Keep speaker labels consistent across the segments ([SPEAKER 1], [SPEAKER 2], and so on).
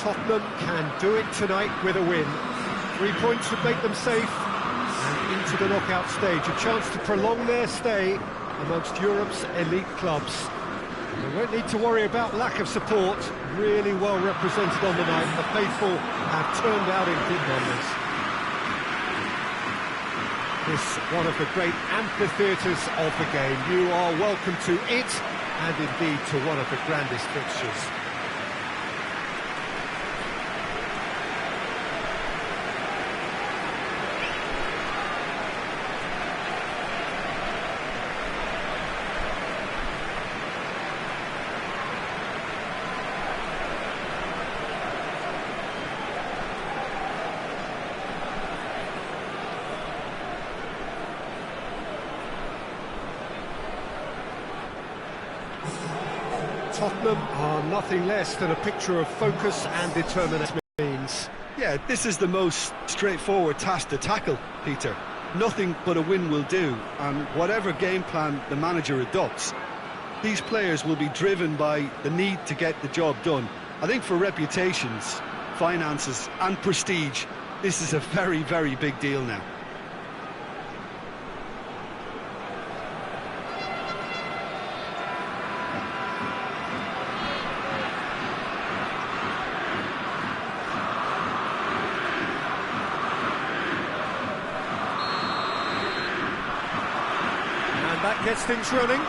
[SPEAKER 1] Tottenham can do it tonight with a win. 3 points would make them safe and into the knockout stage. A chance to prolong their stay amongst Europe's elite clubs. They won't need to worry about lack of support. Really well represented on the night. The faithful have turned out in big numbers. This one of the great amphitheatres of the game. You are welcome to it, and indeed to one of the grandest fixtures. Tottenham are nothing less than a picture of focus and determination.
[SPEAKER 2] Yeah, this is the most straightforward task to tackle, Peter. Nothing but a win will do, and whatever game plan the manager adopts, these players will be driven by the need to get the job done. I think for reputations, finances and prestige, this is a very, very big deal now.
[SPEAKER 1] That gets things running.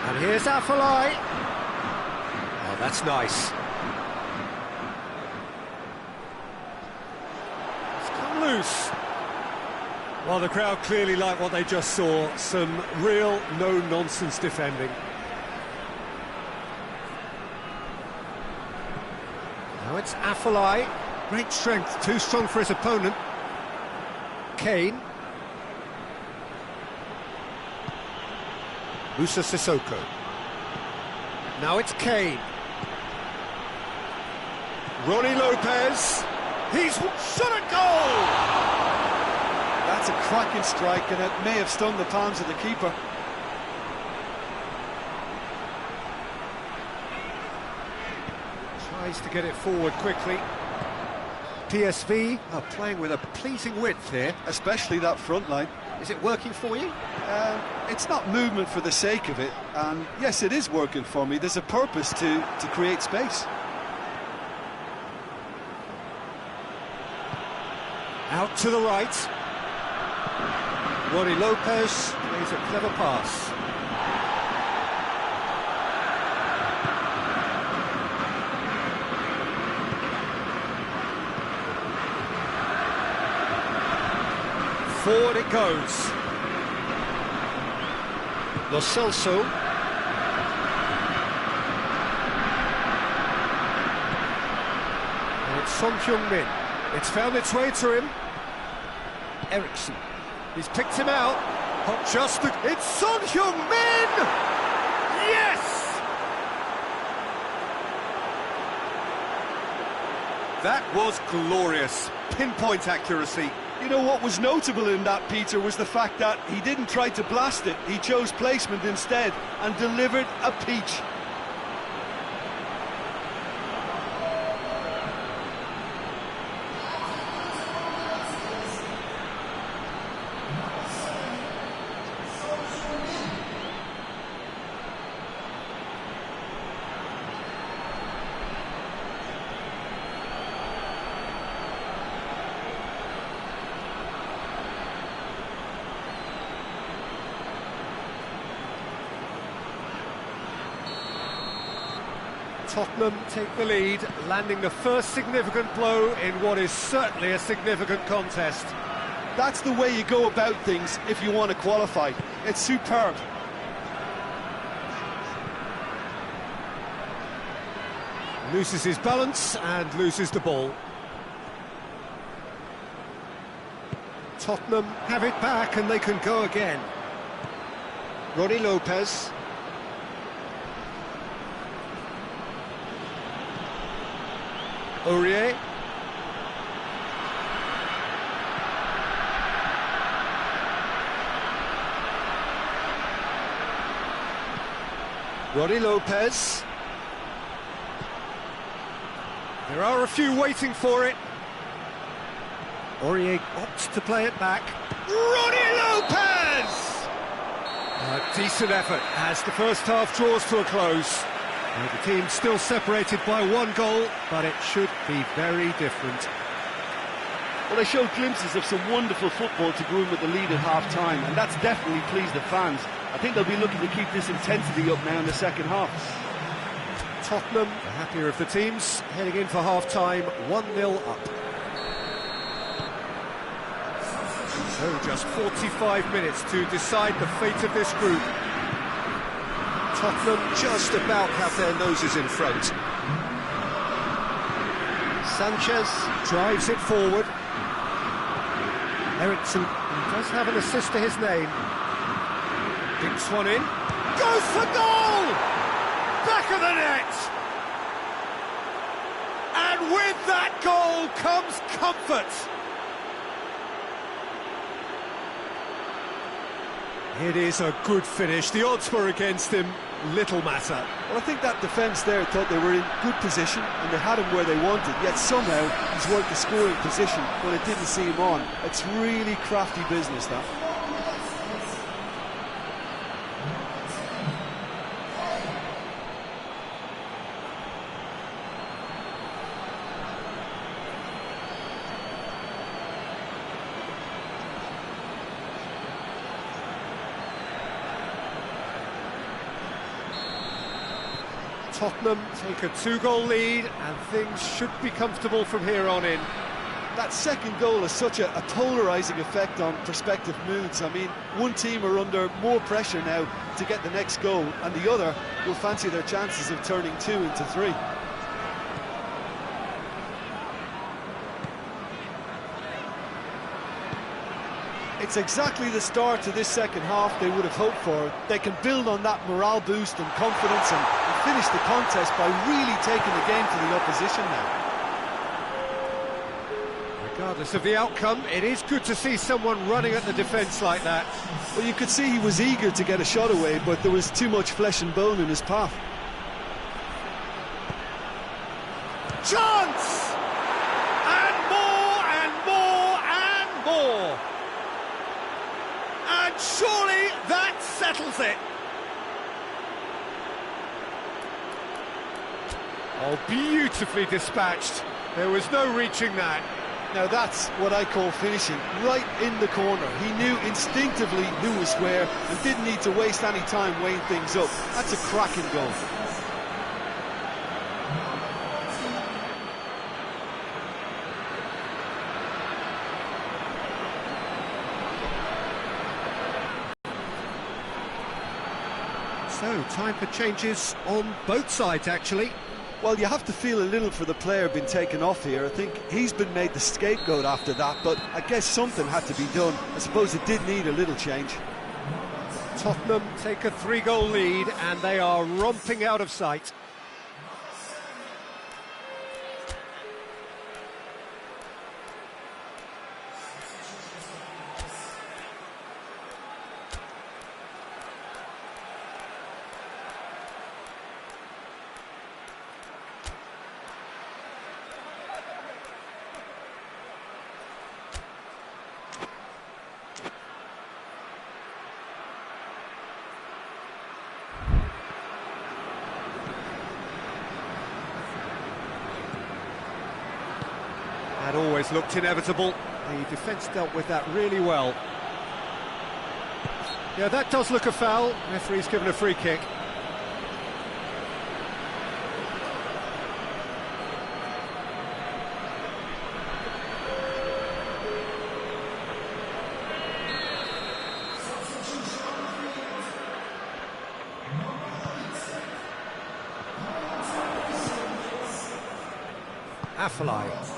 [SPEAKER 1] And here's Afellay. Oh, that's nice. It's come loose. Well, the crowd clearly like what they just saw. Some real no-nonsense defending. Now it's Afellay. Great strength, too strong for his opponent. Kane. Musa Sissoko. Now it's Kane. Ronnie Lopez. He's shot at goal!
[SPEAKER 2] That's a cracking strike, and it may have stung the palms of the keeper.
[SPEAKER 1] Tries to get it forward quickly. PSV are playing with a pleasing width here.
[SPEAKER 2] Especially that front line.
[SPEAKER 1] Is it working for you?
[SPEAKER 2] It's not movement for the sake of it, and yes, it is working for me. There's a purpose to create space.
[SPEAKER 1] Out to the right. Ronnie Lopez plays a clever pass. Forward it goes. Lo Celso. And it's Son Heung-min. It's found its way to him. Eriksson. He's picked him out. It's Son Heung-min! Yes! That was glorious. Pinpoint accuracy.
[SPEAKER 2] You know what was notable in that, Peter, was the fact that he didn't try to blast it. He chose placement instead and delivered a peach.
[SPEAKER 1] Tottenham take the lead, landing the first significant blow in what is certainly a significant contest.
[SPEAKER 2] That's the way you go about things if you want to qualify. It's superb.
[SPEAKER 1] Loses his balance and loses the ball. Tottenham have it back and they can go again. Ronnie Lopez. Aurier.
[SPEAKER 2] Roddy Lopez.
[SPEAKER 1] There are a few waiting for it. Aurier opts to play it back. Roddy Lopez! A decent effort as the first half draws to a close. The team still separated by 1 goal, but it should be very different.
[SPEAKER 2] Well, they showed glimpses of some wonderful football to go in with the lead at half-time, and that's definitely pleased the fans. I think they'll be looking to keep this intensity up now in the second half.
[SPEAKER 1] Tottenham, the happier of the teams, heading in for half-time, 1-0 up. So just 45 minutes to decide the fate of this group. Tottenham just about have their noses in front. Sanchez drives it forward. Eriksson does have an assist to his name. Dinks one in. Goes for goal! Back of the net! And with that goal comes comfort. It is a good finish. The odds were against him. Little matter.
[SPEAKER 2] Well, I think that defence there thought they were in good position and they had him where they wanted, yet somehow he's worked the scoring position when it didn't see him on. It's really crafty business, that.
[SPEAKER 1] Tottenham take a 2-goal lead and things should be comfortable from here on in.
[SPEAKER 2] That second goal has such a polarising effect on prospective moods. I mean, one team are under more pressure now to get the next goal, and the other will fancy their chances of turning 2 into 3. It's exactly the start to this second half they would have hoped for. They can build on that morale boost and confidence and finish the contest by really taking the game to the opposition now.
[SPEAKER 1] Regardless of the outcome, it is good to see someone running at the defence like that.
[SPEAKER 2] Well, you could see he was eager to get a shot away, but there was too much flesh and bone in his path.
[SPEAKER 1] Chance! And more and more and more! And surely that settles it! Oh, beautifully dispatched. There was no reaching that.
[SPEAKER 2] Now that's what I call finishing, right in the corner. He knew instinctively who was where and didn't need to waste any time weighing things up. That's a cracking goal.
[SPEAKER 1] So, time for changes on both sides, actually.
[SPEAKER 2] Well, you have to feel a little for the player being taken off here. I think he's been made the scapegoat after that, but I guess something had to be done. I suppose it did need a little change.
[SPEAKER 1] Tottenham take a 3-goal lead and they are romping out of sight. That always looked inevitable. The defence dealt with that really well. Yeah, that does look a foul. Referee's given a free kick. Affalai.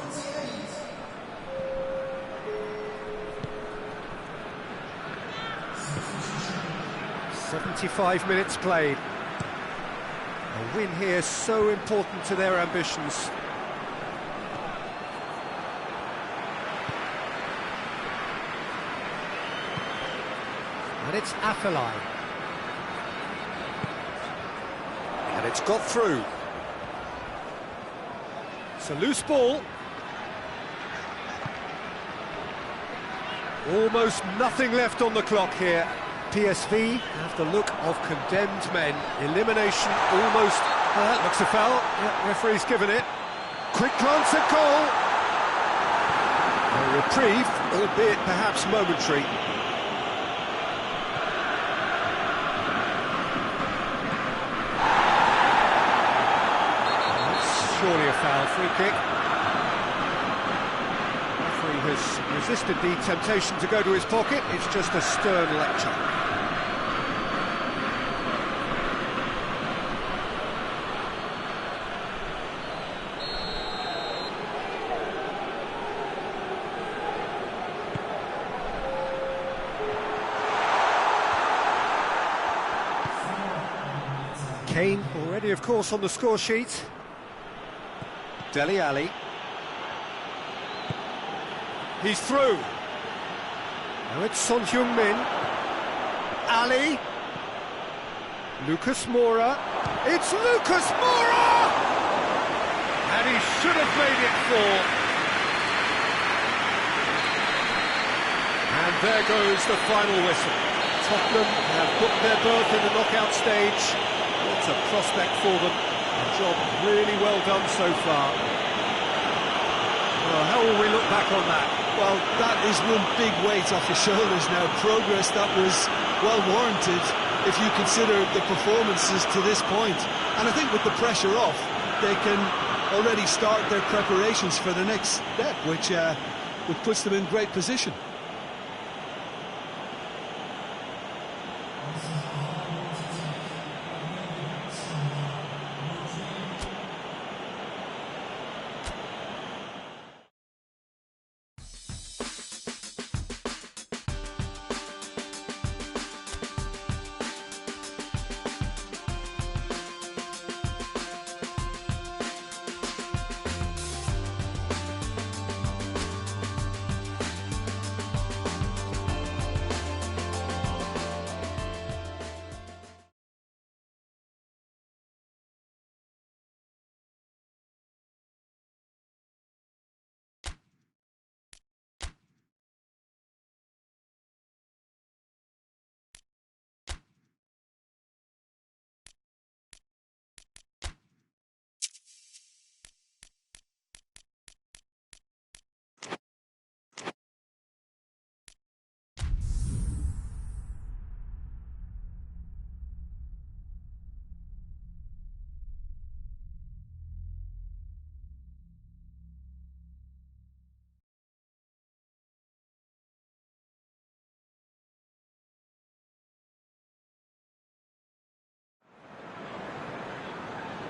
[SPEAKER 1] 75 minutes played. A win here so important to their ambitions. And it's Affalai. And it's got through. It's a loose ball. Almost nothing left on the clock here. PSV have the look of condemned men. Elimination almost... that looks a foul. Yeah, referee's given it. Quick glance at goal. A reprieve, albeit perhaps momentary. That's surely a foul. Free kick. Referee has resisted the temptation to go to his pocket. It's just a stern lecture. Kane already, of course, on the score sheet. Dele Alli. He's through. Now it's Son Heung-min. Ali. Lucas Moura. It's Lucas Moura! And he should have made it 4. And there goes the final whistle. Tottenham have booked their berth in the knockout stage. What a prospect for them. A job really well done so far. Well, how will we look back on that?
[SPEAKER 2] Well, that is one big weight off your shoulders now. Progress that was well warranted if you consider the performances to this point. And I think with the pressure off, they can already start their preparations for the next step, which puts them in great position.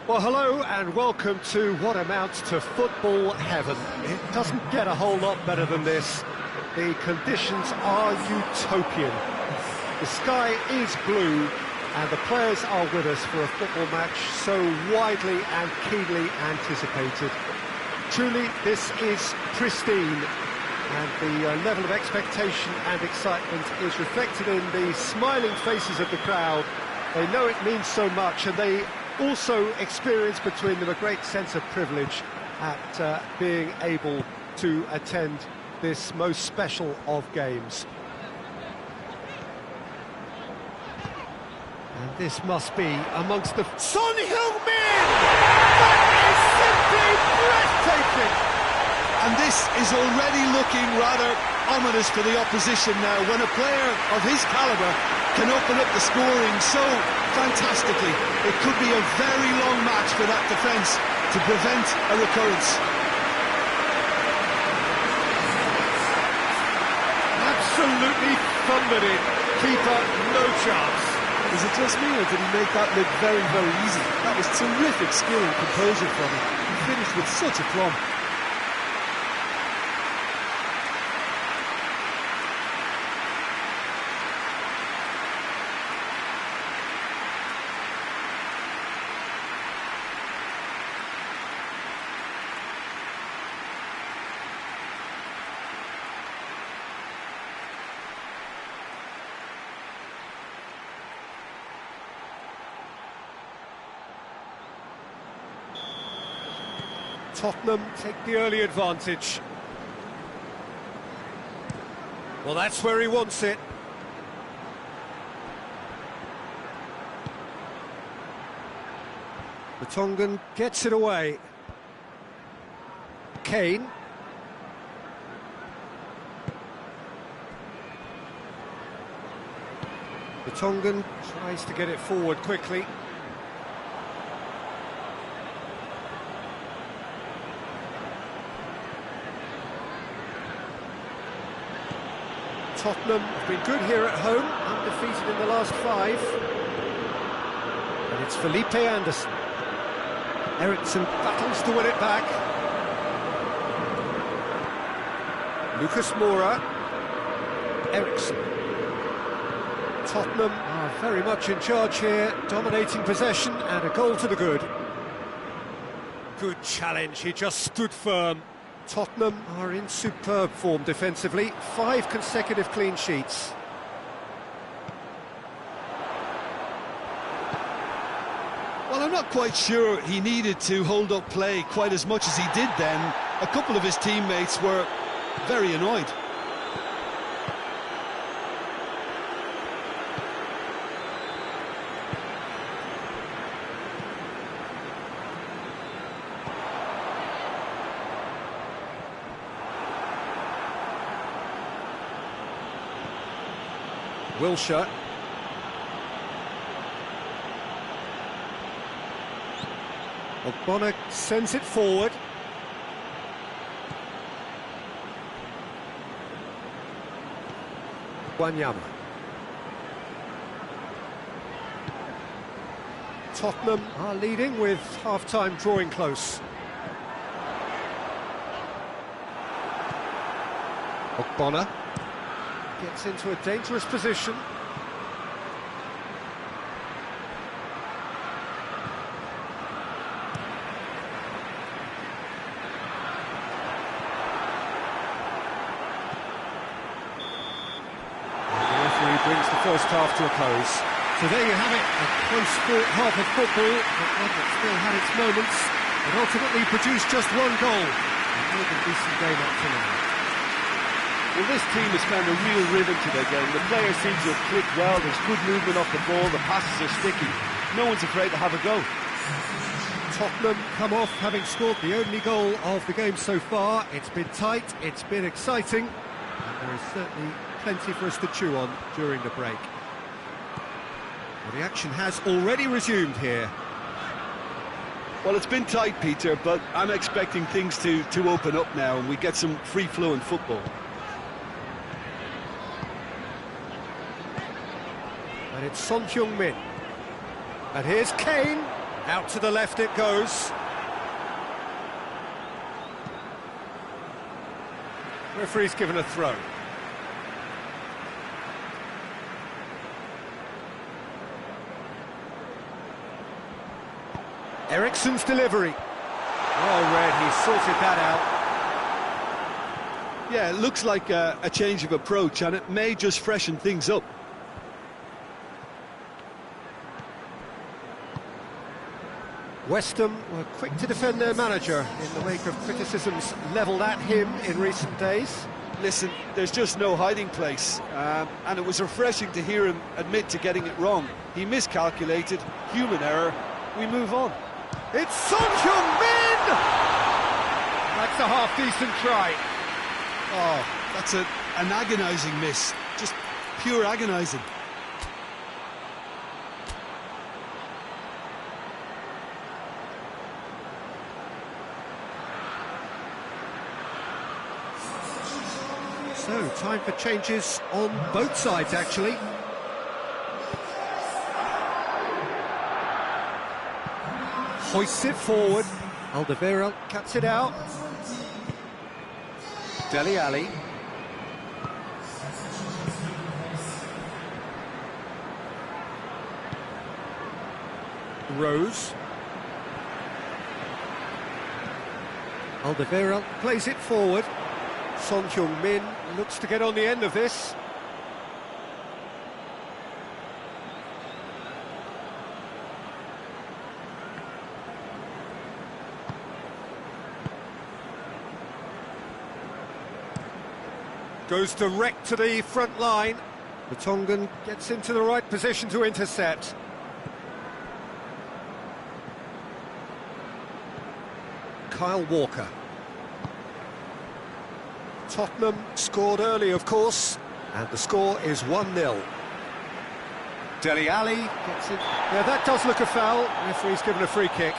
[SPEAKER 1] Well, hello and welcome to what amounts to football heaven. It doesn't get a whole lot better than this. The conditions are utopian. The sky is blue and the players are with us for a football match so widely and keenly anticipated. Truly, this is pristine, and the level of expectation and excitement is reflected in the smiling faces of the crowd. They know it means so much, and they also experience between them a great sense of privilege at being able to attend this most special of games. And this must be amongst the... Son Heung-min! That is simply breathtaking!
[SPEAKER 2] And this is already looking rather ominous for the opposition now, when a player of his calibre can open up the scoring so fantastically. It could be a very long match for that defence to prevent a recurrence.
[SPEAKER 1] Absolutely thundered it. Keeper, no chance.
[SPEAKER 2] Is it just me, or did he make that look very, very easy? That was terrific skill and composure from him. He finished with such aplomb.
[SPEAKER 1] Tottenham take the early advantage. Well, that's where he wants it. The Tongan gets it away. Kane. The Tongan tries to get it forward quickly. Tottenham have been good here at home, undefeated in the last 5. And it's Felipe Anderson. Eriksson battles to win it back. Lucas Moura. Eriksson. Tottenham are very much in charge here, dominating possession and a goal to the good. Good challenge, he just stood firm. Tottenham are in superb form defensively, 5 consecutive clean sheets.
[SPEAKER 2] Well, I'm not quite sure he needed to hold up play quite as much as he did then. A couple of his teammates were very annoyed.
[SPEAKER 1] Wilshere. Ogbonna sends it forward. Wanyama. Tottenham are leading with half-time drawing close. Ogbonna gets into a dangerous position. Brings the first half to a close. So there you have it, a close-fought half of football, but one that still had its moments, and ultimately produced just 1 goal. A more than decent game up to now.
[SPEAKER 3] Well, this team has found a real rhythm to their game. The players seem to have clicked well, there's good movement off the ball, the passes are sticky. No one's afraid to have a go.
[SPEAKER 1] Tottenham come off having scored the only goal of the game so far. It's been tight, it's been exciting, and there is certainly plenty for us to chew on during the break. Well, the action has already resumed here.
[SPEAKER 2] Well, it's been tight, Peter, but I'm expecting things to open up now and we get some free-flowing football.
[SPEAKER 1] And it's Son Heung-min. And here's Kane. Out to the left it goes. Referee's given a throw. Eriksson's delivery. Well read, he sorted that out.
[SPEAKER 2] Yeah, it looks like a change of approach and it may just freshen things up.
[SPEAKER 1] West Ham were quick to defend their manager in the wake of criticisms levelled at him in recent days.
[SPEAKER 2] Listen, there's just no hiding place, and it was refreshing to hear him admit to getting it wrong. He miscalculated, human error, we move on.
[SPEAKER 1] It's Son Heung-min! That's a half-decent try.
[SPEAKER 2] Oh, that's an agonising miss, just pure agonising.
[SPEAKER 1] So, time for changes on both sides, actually. Hoists it forward. Alderweireld cuts it out. Dele Alli. Rose. Alderweireld plays it forward. Son Heung-min looks to get on the end of this. Goes direct to the front line. The Tongan gets into the right position to intercept. Kyle Walker. Tottenham scored early, of course, and the score is 1-0. Dele Alli gets it. Yeah, that does look a foul. Referee's given a free kick.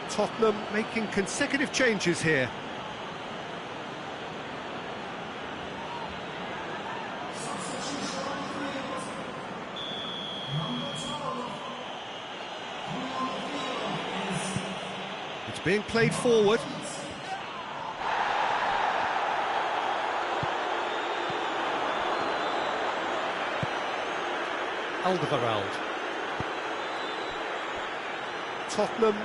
[SPEAKER 1] Tottenham making consecutive changes here. It's being played forward. Alderweireld. Tottenham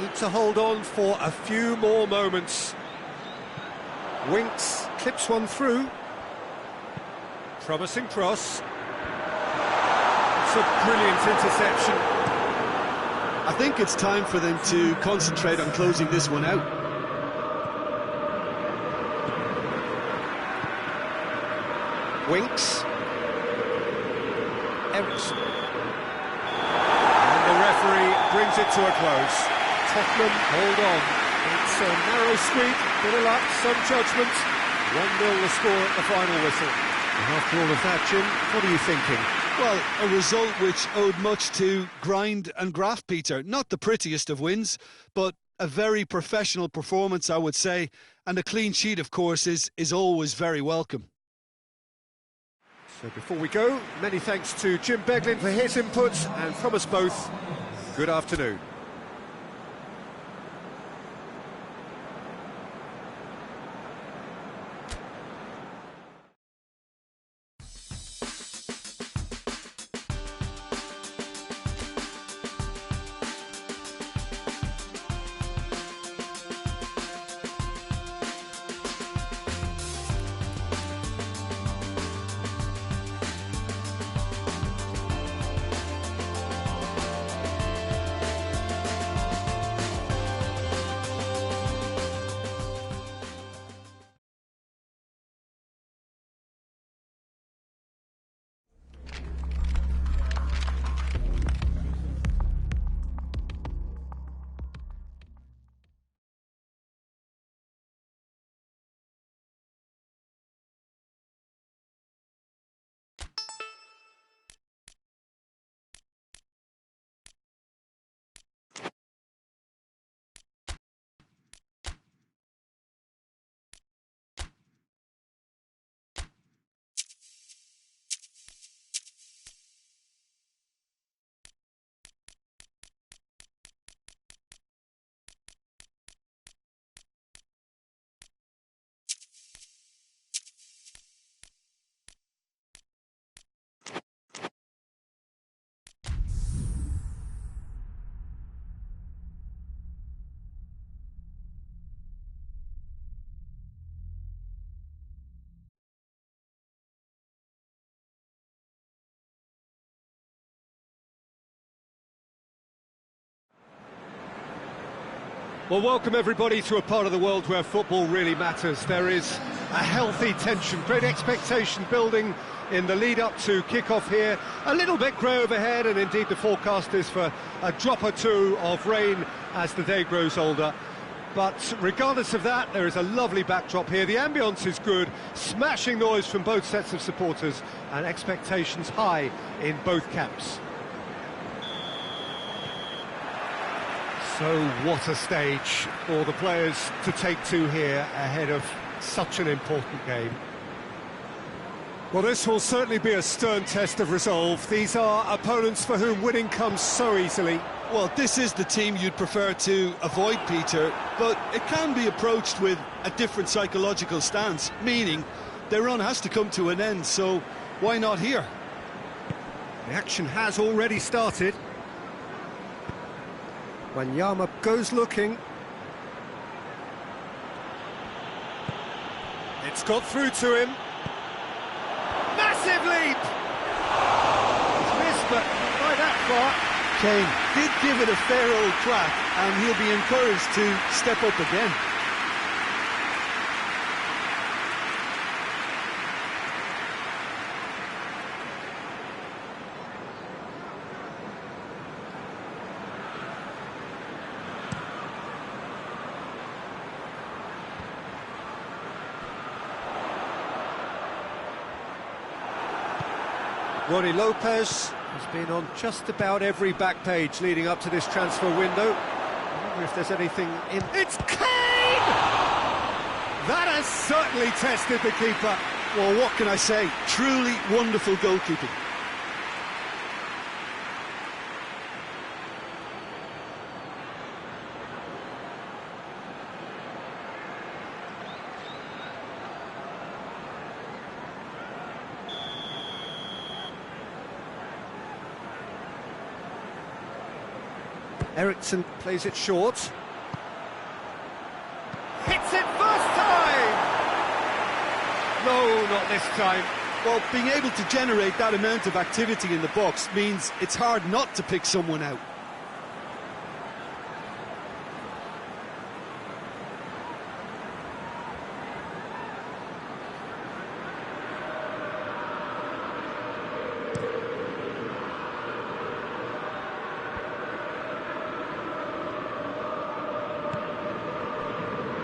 [SPEAKER 1] need to hold on for a few more moments. Winks clips one through. Promising cross. It's a brilliant interception.
[SPEAKER 2] I think it's time for them to concentrate on closing this one out.
[SPEAKER 1] Winks. Ericsson. And the referee brings it to a close. Tottenham hold on. It's a narrow squeak, bit of luck, some judgment. 1-0 the score at the final whistle. And after all of that, Jim, what are you thinking?
[SPEAKER 2] Well, a result which owed much to grind and graft, Peter. Not the prettiest of wins, but a very professional performance, I would say. And a clean sheet, of course, is always very welcome.
[SPEAKER 1] So before we go, many thanks to Jim Beglin for his inputs, and from us both, good afternoon. Well, welcome everybody to a part of the world where football really matters. There is a healthy tension, great expectation building in the lead-up to kick-off here. A little bit grey overhead, and indeed the forecast is for a drop or two of rain as the day grows older. But regardless of that, there is a lovely backdrop here. The ambience is good, smashing noise from both sets of supporters, and expectations high in both camps. So what a stage for the players to take to here ahead of such an important game. Well, this will certainly be a stern test of resolve. These are opponents for whom winning comes so easily.
[SPEAKER 2] Well, this is the team you'd prefer to avoid, Peter, but it can be approached with a different psychological stance, meaning their run has to come to an end, so why not here?
[SPEAKER 1] The action has already started. Wanyama goes looking. It's got through to him. Massive leap! He's missed, but not by that far.
[SPEAKER 2] Kane did give it a fair old crack, and he'll be encouraged to step up again.
[SPEAKER 1] Ronnie Lopez has been on just about every back page leading up to this transfer window. I wonder if there's anything in... It's Kane! That has certainly tested the keeper.
[SPEAKER 2] Well, what can I say? Truly wonderful goalkeeping.
[SPEAKER 1] Eriksson plays it short. Hits it first time! No, not this time.
[SPEAKER 2] Well, being able to generate that amount of activity in the box means it's hard not to pick someone out.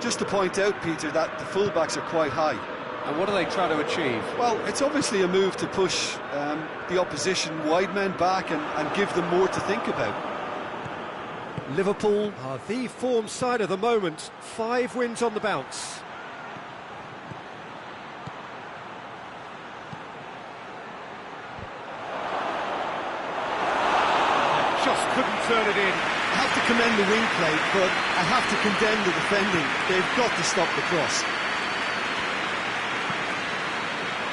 [SPEAKER 2] Just to point out, Peter, that the fullbacks are quite high.
[SPEAKER 1] And what are they trying to achieve?
[SPEAKER 2] Well, it's obviously a move to push the opposition wide men back and give them more to think about.
[SPEAKER 1] Liverpool are the form side of the moment. 5 wins on the bounce. Just couldn't turn it in.
[SPEAKER 2] I have to commend the wing play, but I have to condemn the defending. They've got to stop the cross.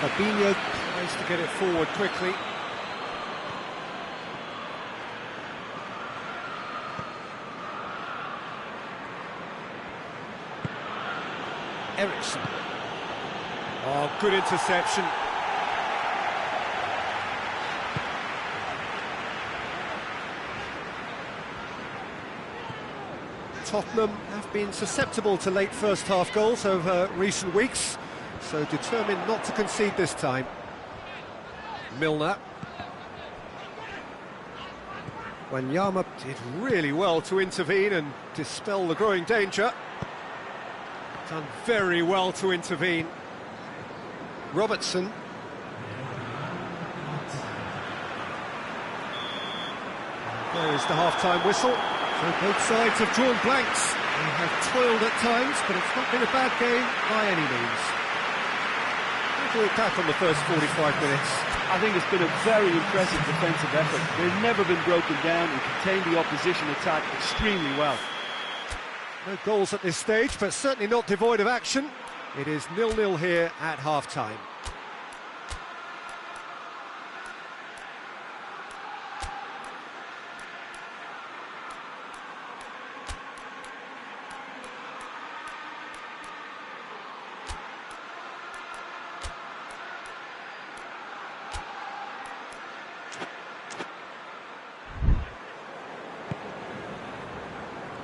[SPEAKER 1] Fabinho tries to get it forward quickly. Eriksson. Oh, good interception. Tottenham have been susceptible to late first-half goals over recent weeks, so determined not to concede this time. Milner. Wanyama did really well to intervene and dispel the growing danger. Done very well to intervene. Robertson. There's the half-time whistle. So both sides have drawn blanks. They have toiled at times, but it's not been a bad game by any means. How do we look back on the first 45 minutes?
[SPEAKER 3] I think it's been a very impressive defensive effort. They've never been broken down and contained the opposition attack extremely well.
[SPEAKER 1] No goals at this stage, but certainly not devoid of action. It is 0-0 here at half-time.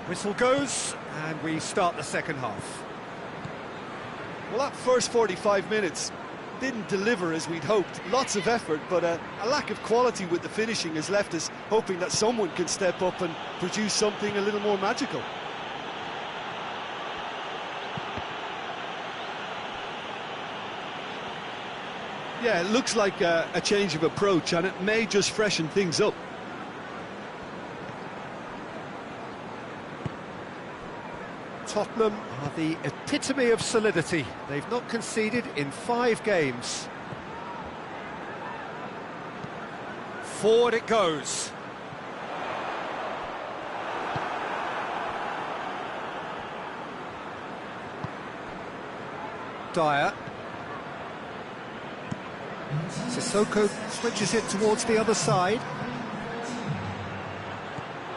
[SPEAKER 1] Whistle goes, and we start the second half.
[SPEAKER 2] Well, that first 45 minutes didn't deliver as we'd hoped. Lots of effort, but a lack of quality with the finishing has left us hoping that someone can step up and produce something a little more magical. Yeah, it looks like a change of approach, and it may just freshen things up.
[SPEAKER 1] Tottenham are the epitome of solidity. They've not conceded in 5 games. Forward it goes. Dyer. Sissoko switches it towards the other side.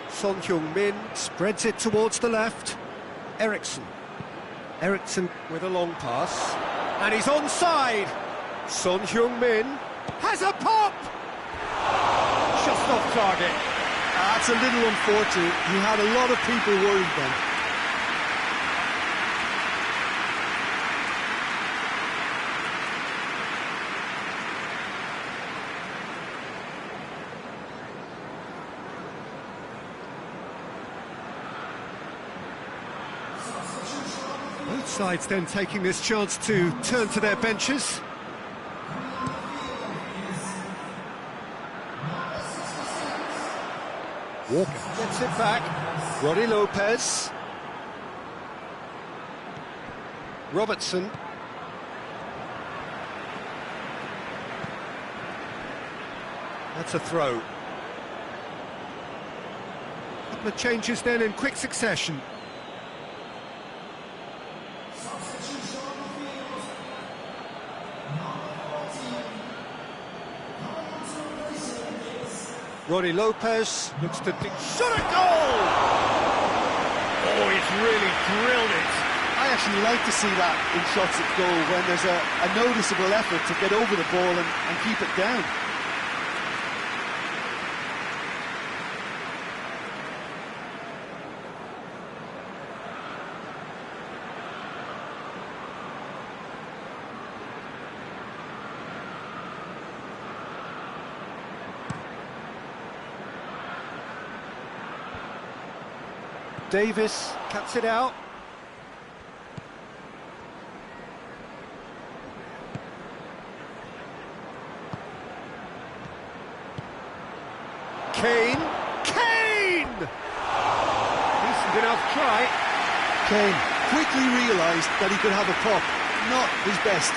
[SPEAKER 1] Son Heung-min spreads it towards the left. Eriksson. Eriksson with a long pass. And he's onside! Son Heung-min has a pop! Just off target.
[SPEAKER 2] That's a little unfortunate. He had a lot of people worried then.
[SPEAKER 1] Both sides then taking this chance to turn to their benches. Walker gets it back. Roddy Lopez. Robertson. That's a throw. Couple of changes then in quick succession. Roddy Lopez looks to shot a goal! Oh, he's really drilled it.
[SPEAKER 3] I actually like to see that in shots at goal when there's a noticeable effort to get over the ball and keep it down.
[SPEAKER 1] Davis cuts it out. Kane! Kane! Decent enough try.
[SPEAKER 2] Kane quickly realised that he could have a pop. Not his best.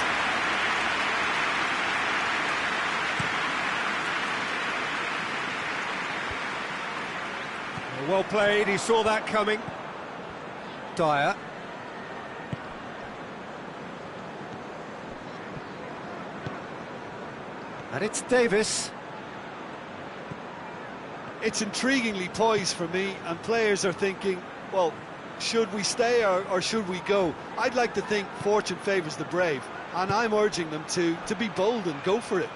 [SPEAKER 1] Well played, he saw that coming. Dyer. And it's Davis.
[SPEAKER 2] It's intriguingly poised for me, and players are thinking, well, should we stay or should we go? I'd like to think fortune favours the brave, and I'm urging them to be bold and go for it.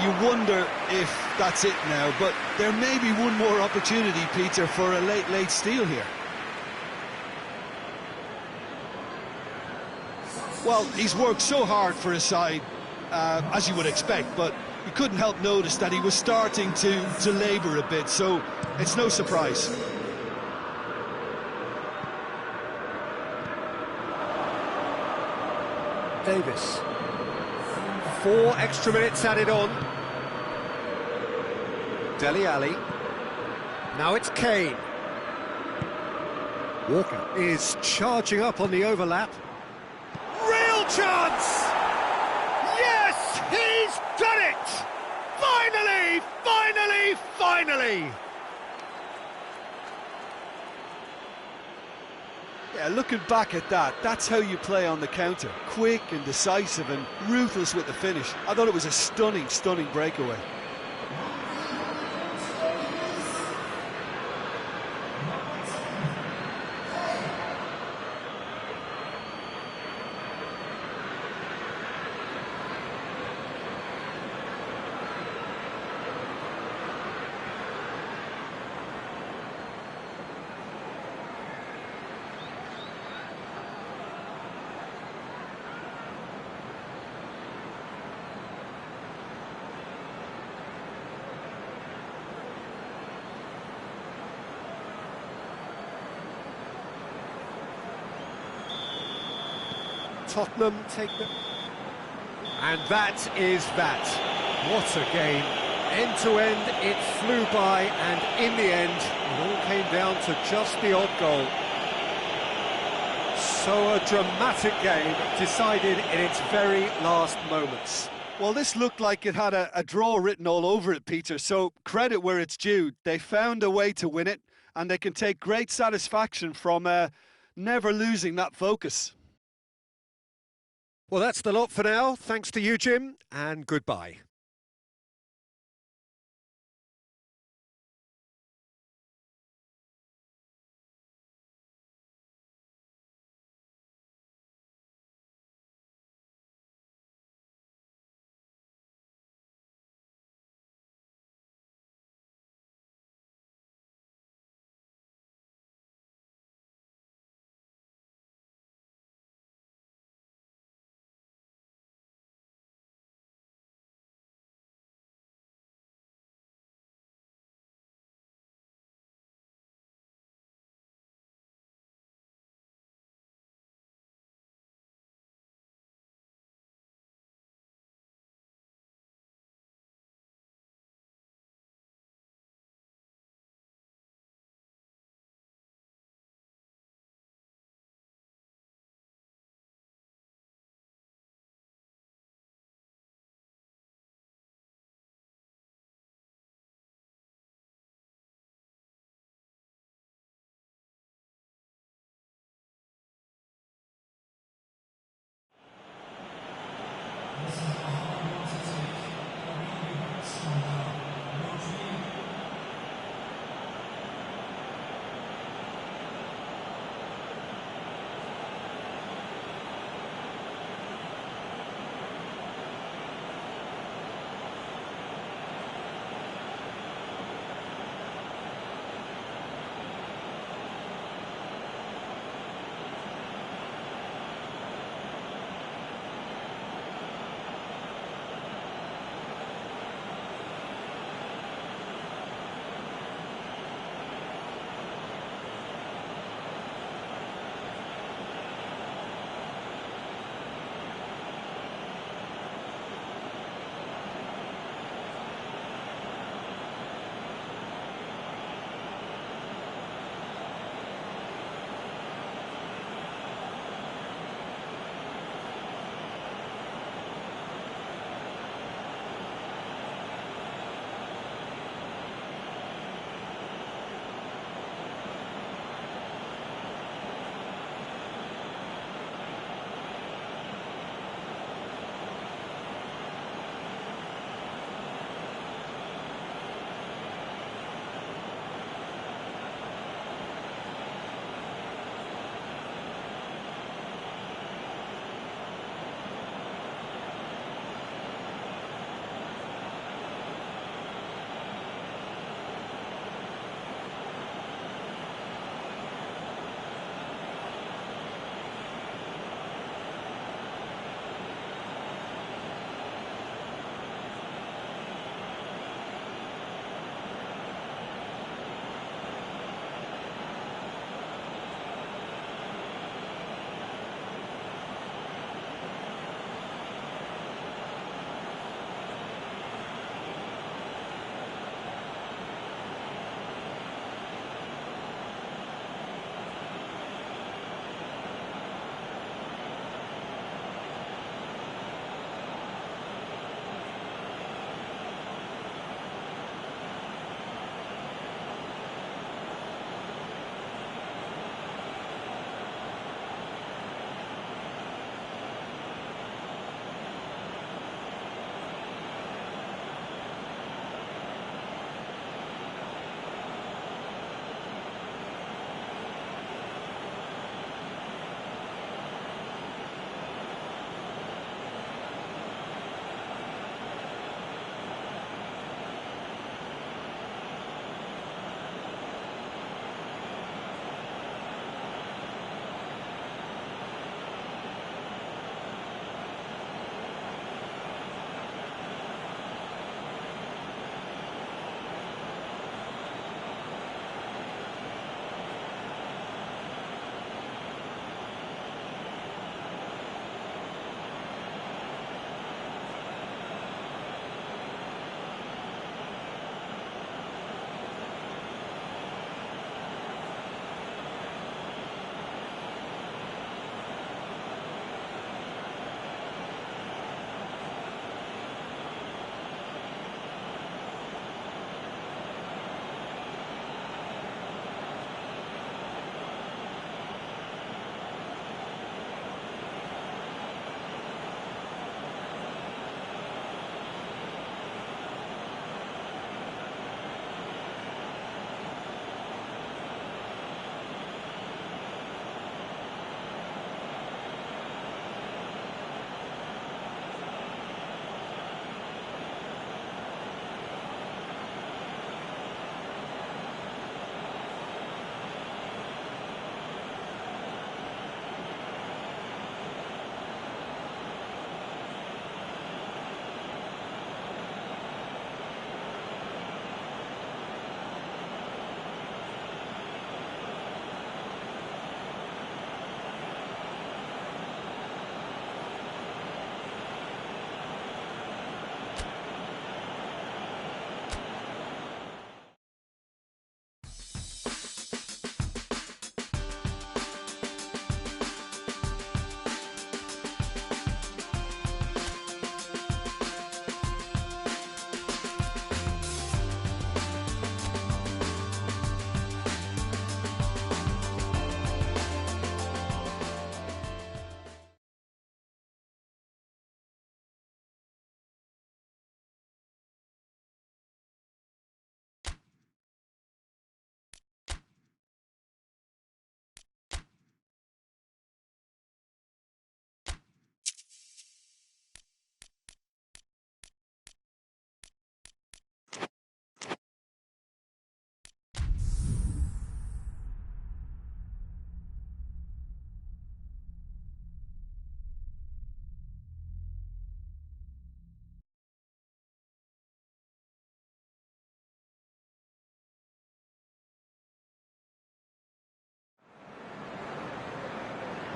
[SPEAKER 2] You wonder if that's it now, but there may be one more opportunity, Peter, for a late steal here. Well, he's worked so hard for his side, as you would expect, but you couldn't help notice that he was starting to labour a bit, so it's no surprise.
[SPEAKER 1] Davis. 4 extra minutes added on. Dele Alli. Now it's Kane. Walker is charging up on the overlap. Real chance! Yes, he's done it! Finally, finally, finally!
[SPEAKER 2] Yeah, looking back at that, that's how you play on the counter. Quick and decisive and ruthless with the finish. I thought it was a stunning, stunning breakaway.
[SPEAKER 1] Tottenham take them. And that is that. What a game. End to end, it flew by, and in the end, it all came down to just the odd goal. So a dramatic game, decided in its very last moments.
[SPEAKER 2] Well, this looked like it had a draw written all over it, Peter, so credit where it's due. They found a way to win it, and they can take great satisfaction from never losing that focus.
[SPEAKER 1] Well, that's the lot for now. Thanks to you, Jim, and goodbye.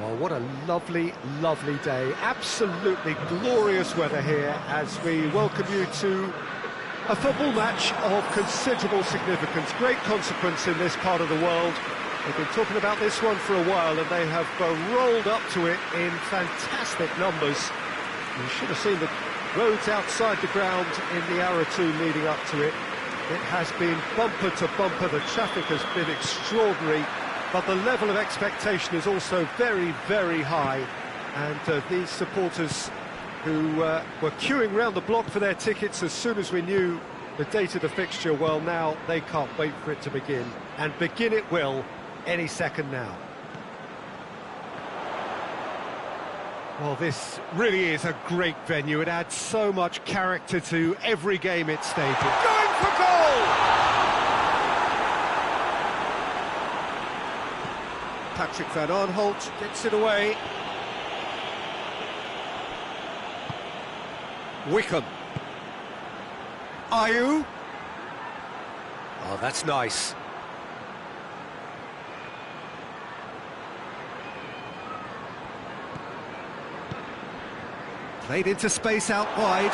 [SPEAKER 1] Oh, what a lovely, lovely day. Absolutely glorious weather here as we welcome you to a football match of considerable significance, great consequence in this part of the world. They've been talking about this one for a while and they have rolled up to it in fantastic numbers. You should have seen the roads outside the ground in the hour or two leading up to it. It has been bumper to bumper, the traffic has been extraordinary, but the level of expectation is also very, very high. And these supporters who were queuing round the block for their tickets as soon as we knew the date of the fixture, well, now they can't wait for it to begin. And begin it will any second now. Well, this really is a great venue. It adds so much character to every game it stages. Going for goal! Patrick Van Aanholt gets it away. Wickham. Ayew. Oh, that's nice. Played into space out wide.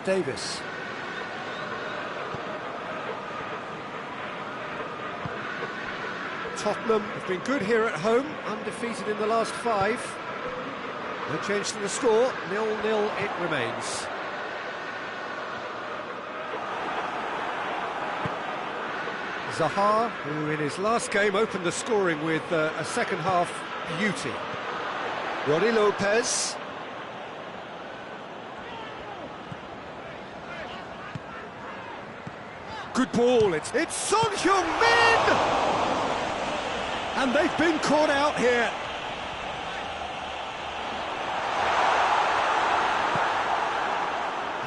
[SPEAKER 1] Davis. Tottenham have been good here at home, undefeated in the last 5. No change to the score, 0-0 it remains. Zaha, who in his last game opened the scoring with a second-half beauty. Roddy Lopez. Good ball, it's Son Heung-min! And they've been caught out here.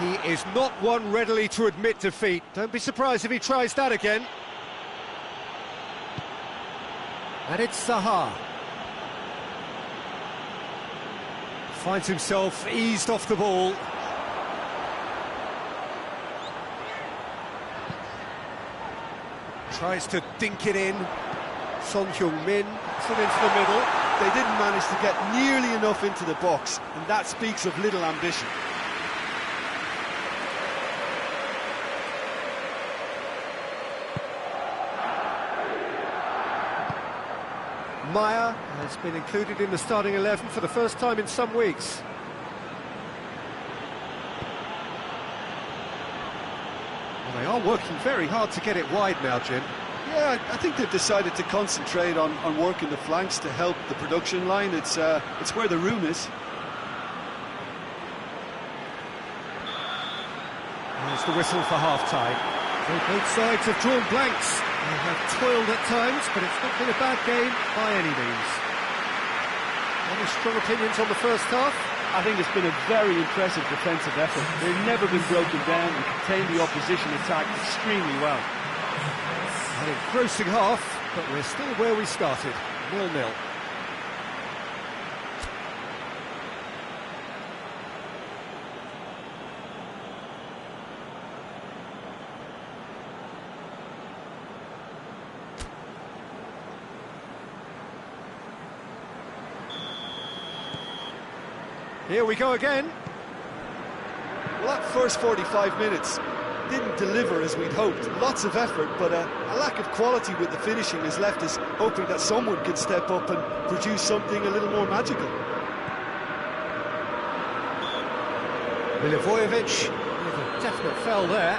[SPEAKER 1] He is not one readily to admit defeat. Don't be surprised if he tries that again. And it's Zaha. Finds himself eased off the ball. Tries to dink it in. Son Heung-min, it's it into the middle.
[SPEAKER 2] They didn't manage to get nearly enough into the box, and that speaks of little ambition.
[SPEAKER 1] Maya has been included in the starting 11 for the first time in some weeks. Well, they are working very hard to get it wide now, Jim.
[SPEAKER 2] Yeah, I think they've decided to concentrate on working the flanks to help the production line. It's where the room is.
[SPEAKER 1] There's the whistle for half-time. So both sides have drawn blanks. They have toiled at times, but it's not been a bad game by any means. Any strong opinions on the first half?
[SPEAKER 3] I think it's been a very impressive defensive effort. They've never been broken down and contained the opposition attack extremely well.
[SPEAKER 1] An engrossing half, but we're still where we started, 0-0. Here we go again.
[SPEAKER 2] Well, that first 45 minutes didn't deliver as we'd hoped. Lots of effort, but a lack of quality with the finishing has left us hoping that someone could step up and produce something a little more magical.
[SPEAKER 1] Milivojevic with a definite foul there.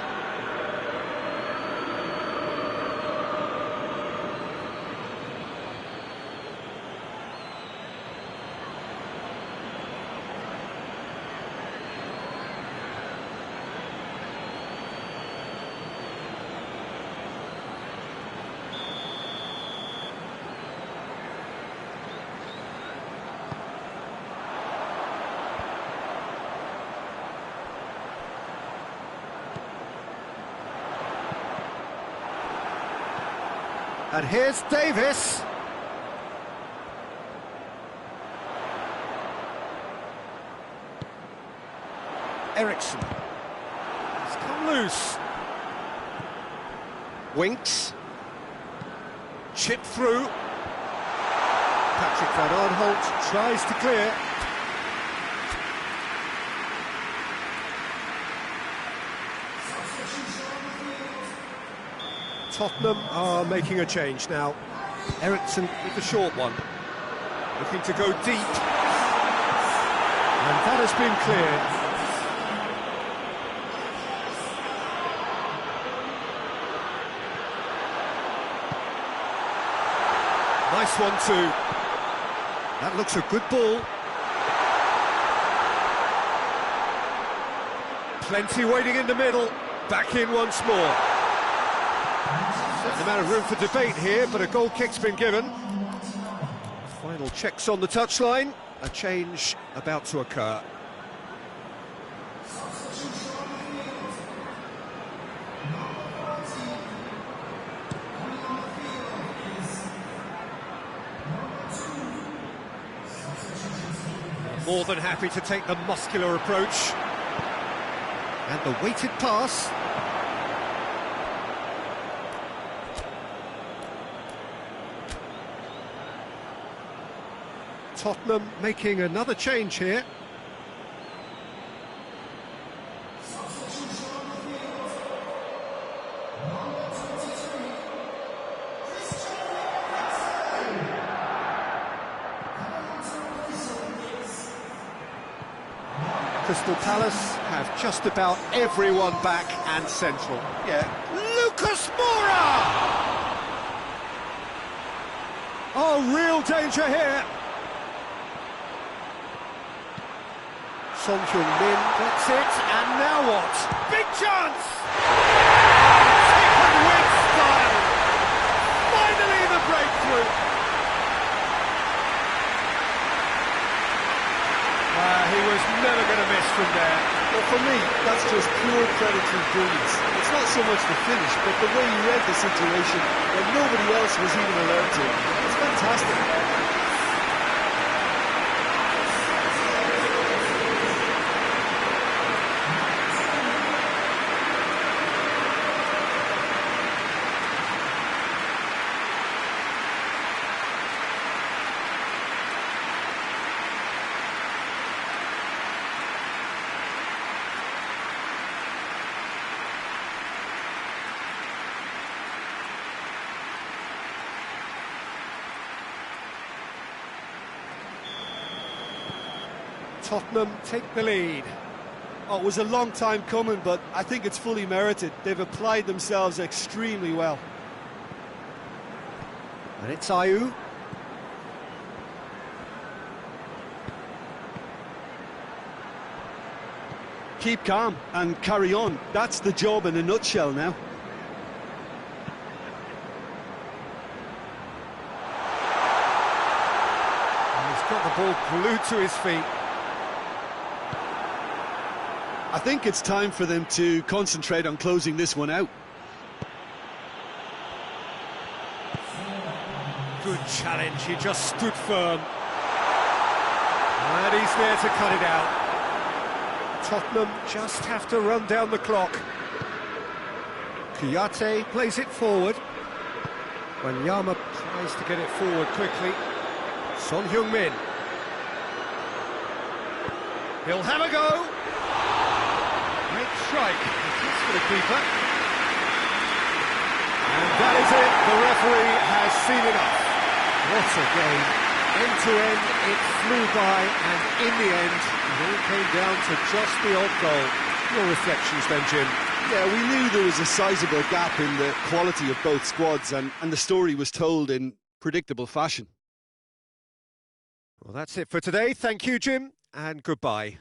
[SPEAKER 1] And here's Davis. Ericsson. He's come loose. Winks. Chip through. Patrick van Aanholt tries to clear. Tottenham are making a change now. Ericsson with the short one. Looking to go deep. And that has been cleared. Nice one too. That looks a good ball. Plenty waiting in the middle. Back in once more. Certain amount of room for debate here, but a goal kick's been given. Final checks on the touchline. A change about to occur. More than happy to take the muscular approach. And the weighted pass. Tottenham making another change here. Crystal Palace have just about everyone back and central. Yeah, Lucas Moura! Oh, real danger here. Son Heung-min gets it, and now what? Big chance! Taken with style! Finally the breakthrough! He was never going to miss from there.
[SPEAKER 2] Well, for me, that's just pure predatory brilliance. It's not so much the finish, but the way he read the situation when nobody else was even allowed to. It's fantastic.
[SPEAKER 1] Tottenham take the lead.
[SPEAKER 2] Oh, it was a long time coming, but I think it's fully merited. They've applied themselves extremely well.
[SPEAKER 1] And it's Ayew.
[SPEAKER 2] Keep calm and carry on. That's the job in a nutshell now.
[SPEAKER 1] And he's got the ball glued to his feet.
[SPEAKER 2] I think it's time for them to concentrate on closing this one out.
[SPEAKER 1] Good challenge, he just stood firm. And he's there to cut it out. Tottenham just have to run down the clock. Kouyaté plays it forward. Wanyama tries to get it forward quickly. Son Heung-min. He'll have a go. Great strike. That's for the keeper. And that is it. The referee has seen enough. What a game. End to end, it flew by, and in the end, it all came down to just the odd goal. Your reflections then, Jim?
[SPEAKER 2] Yeah, we knew there was a sizable gap in the quality of both squads, and the story was told in predictable fashion.
[SPEAKER 1] Well, that's it for today. Thank you, Jim, and goodbye.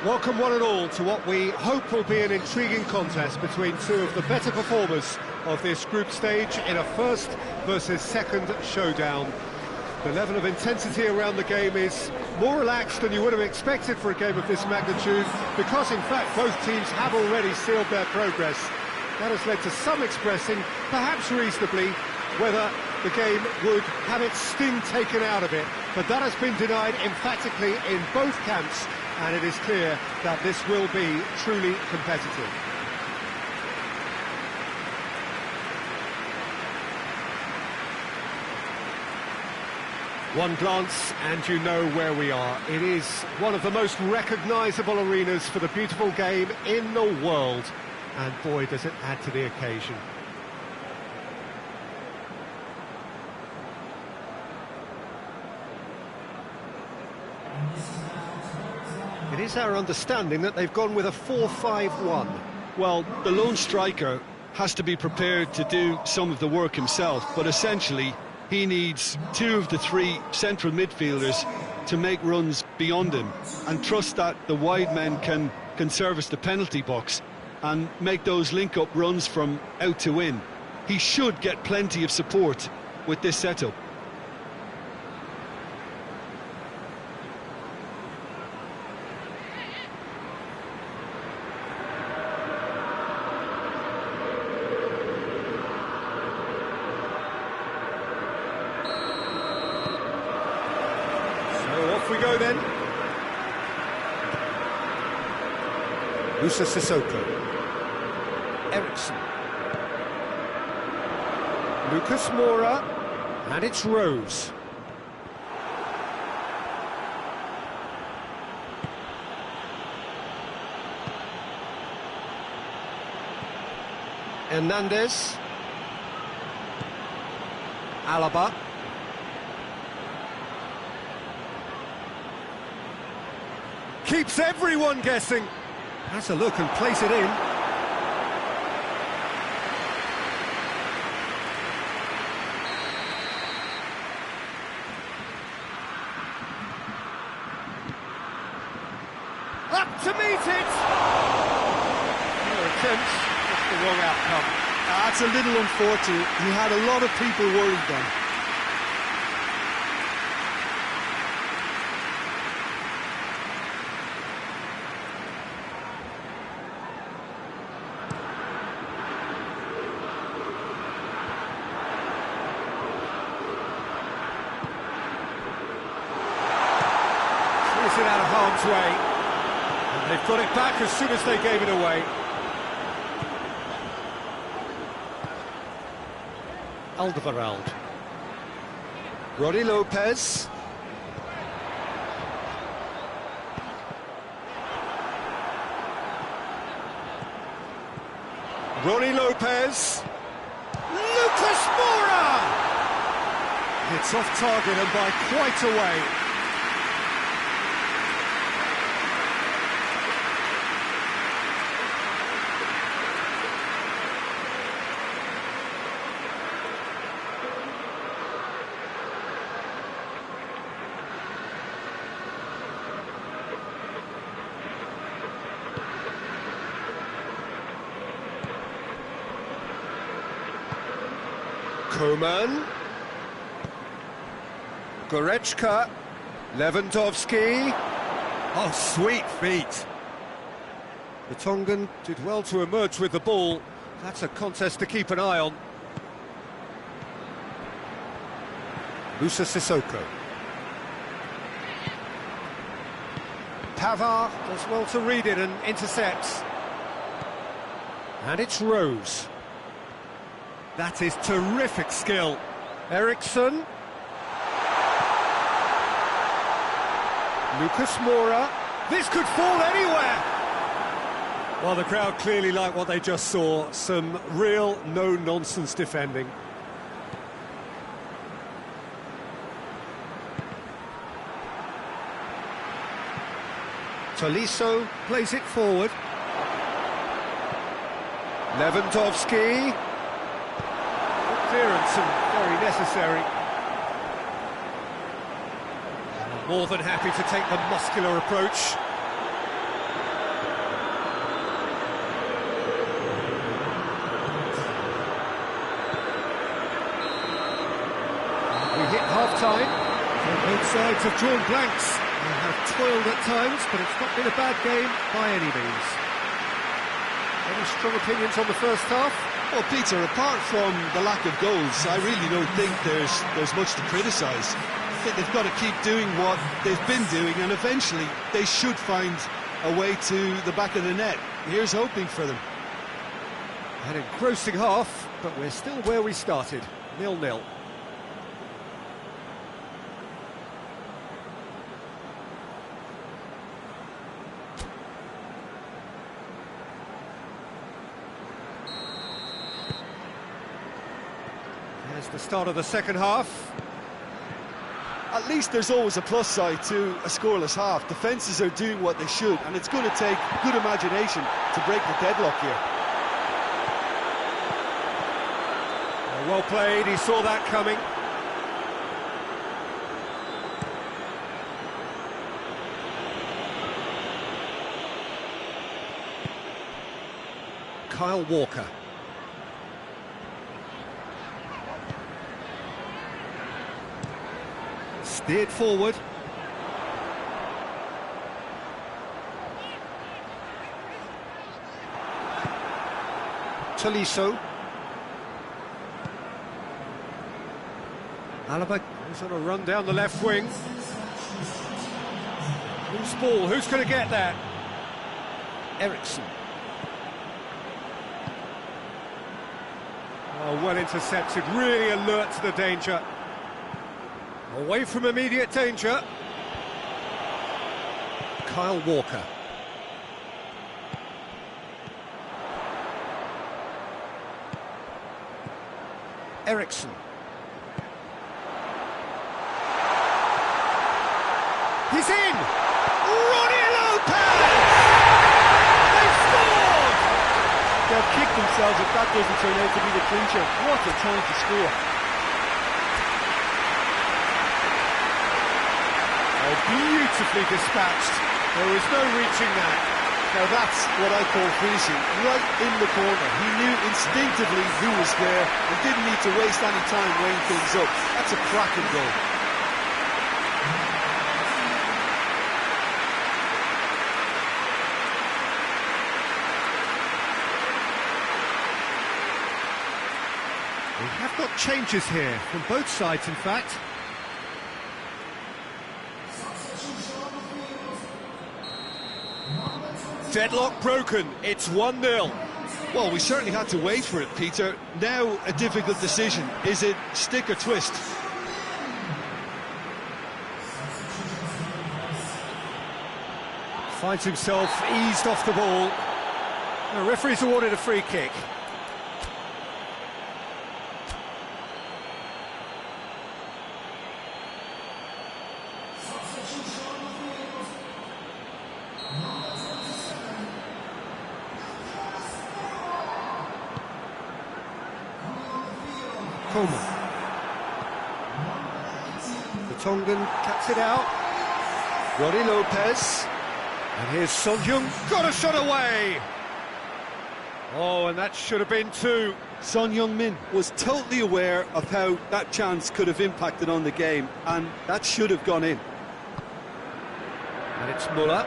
[SPEAKER 1] Welcome one and all to what we hope will be an intriguing contest between two of the better performers of this group stage in a first versus second showdown. The level of intensity around the game is more relaxed than you would have expected for a game of this magnitude, because in fact both teams have already sealed their progress. That has led to some expressing, perhaps reasonably, whether the game would have its sting taken out of it, but that has been denied emphatically in both camps, and it is clear that this will be truly competitive. One glance and you know where we are. It is one of the most recognisable arenas for the beautiful game in the world, and boy does it add to the occasion. It is our understanding that they've gone with a 4-5-1.
[SPEAKER 2] Well, the lone striker has to be prepared to do some of the work himself, but essentially he needs two of the three central midfielders to make runs beyond him and trust that the wide men can service the penalty box and make those link-up runs from out to in. He should get plenty of support with this setup.
[SPEAKER 1] We go then. Musa Sissoko. Ericsson. Lucas Moura. And it's Rose. Hernandez. Alaba. Keeps everyone guessing. Has a look and place it in. Up to meet it. No attempts, just the wrong outcome.
[SPEAKER 2] That's a little unfortunate. He had a lot of people worried then.
[SPEAKER 1] It out of harm's way, and they've got it back as soon as they gave it away. Alderweireld. Roddy Lopez. Ronnie Lopez. Lucas Moura! It's off target and by quite a way. Koeman, Goretzka, Lewandowski. Oh, sweet feet. The Tongan did well to emerge with the ball. That's a contest to keep an eye on. Musa Sissoko. Pavard does well to read it and intercepts. And it's Rose. That is terrific skill. Ericsson. Lucas Moura. This could fall anywhere. Well, the crowd clearly like what they just saw. Some real no-nonsense defending. Tolisso plays it forward. Lewandowski. Clearance and very necessary. More than happy to take the muscular approach. half-time. Both sides have drawn blanks and have toiled at times, but it's not been a bad game by any means. Any strong opinions on the first half?
[SPEAKER 2] Well, Peter, apart from the lack of goals, I really don't think there's much to criticise. I think they've got to keep doing what they've been doing, and eventually they should find a way to the back of the net. Here's hoping for them.
[SPEAKER 1] An engrossing half, but we're still where we started, 0-0. There's the start of the second half.
[SPEAKER 2] At least there's always a plus side to a scoreless half. Defences are doing what they should, and it's going to take good imagination to break the deadlock here.
[SPEAKER 1] Well played, he saw that coming. Kyle Walker. Steered forward. Tolisso. Alaba goes on a run down the left wing. Loose ball, who's going to get that? Ericsson. Oh, well intercepted, really alert to the danger. Away from immediate danger. Kyle Walker. Ericsson. He's in! Ronnie Lopez! They've scored!
[SPEAKER 3] They'll kick themselves if that doesn't turn out to be the clincher. What a time to score.
[SPEAKER 1] Oh, beautifully dispatched. There was no reaching that.
[SPEAKER 2] Now that's what I call finishing, right in the corner. He knew instinctively who was there and didn't need to waste any time weighing things up. That's a cracking goal.
[SPEAKER 1] We have got changes here, from both sides in fact. Deadlock broken, it's 1-0.
[SPEAKER 2] Well, we certainly had to wait for it, Peter. Now a difficult decision. Is it stick or twist?
[SPEAKER 1] Finds himself eased off the ball. The referee's awarded a free kick. Coleman. The Tongan cuts it out. Ronnie Lopez. And here's Son Heung-min. Got a shot away! Oh, and that should have been two.
[SPEAKER 2] Son Heung-min was totally aware of how that chance could have impacted on the game, and that should have gone in.
[SPEAKER 1] And it's Muller.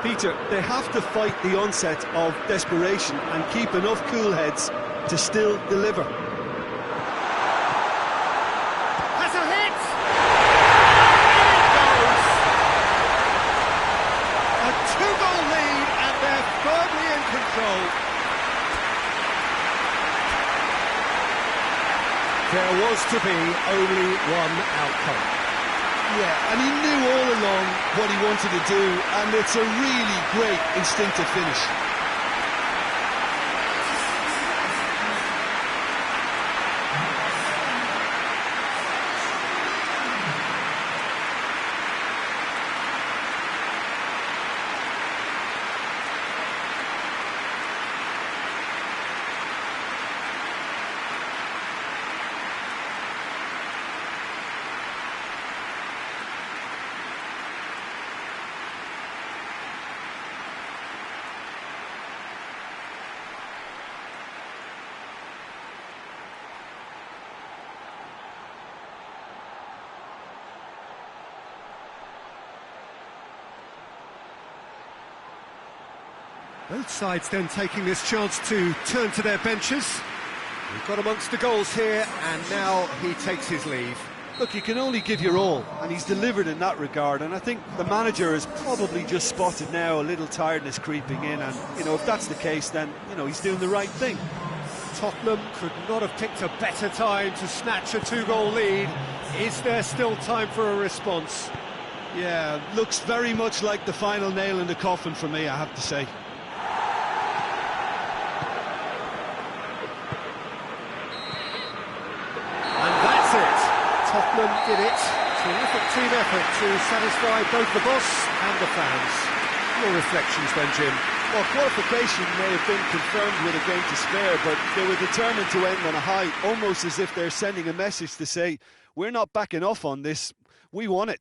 [SPEAKER 2] Peter, they have to fight the onset of desperation and keep enough cool heads to still deliver.
[SPEAKER 1] Has a hit! In it goes! A two-goal lead and they're firmly in control. There was to be only one outcome.
[SPEAKER 2] Yeah, and he knew all along what he wanted to do, and it's a really great instinctive finish.
[SPEAKER 1] Both sides then taking this chance to turn to their benches. We've got amongst the goals here, and now he takes his leave.
[SPEAKER 2] Look, you can only give your all, and he's delivered in that regard, and I think the manager has probably just spotted now a little tiredness creeping in, and, you know, if that's the case, then, you know, he's doing the right thing.
[SPEAKER 1] Tottenham could not have picked a better time to snatch a two-goal lead. Is there still time for a response?
[SPEAKER 2] Yeah, looks very much like the final nail in the coffin for me, I have to say.
[SPEAKER 1] Tottenham did it. Terrific team effort to satisfy both the boss and the fans. Your reflections then, Jim?
[SPEAKER 3] Well, qualification may have been confirmed with a game to spare, but they were determined to end on a high, almost as if they're sending a message to say, we're not backing off on this, we won it.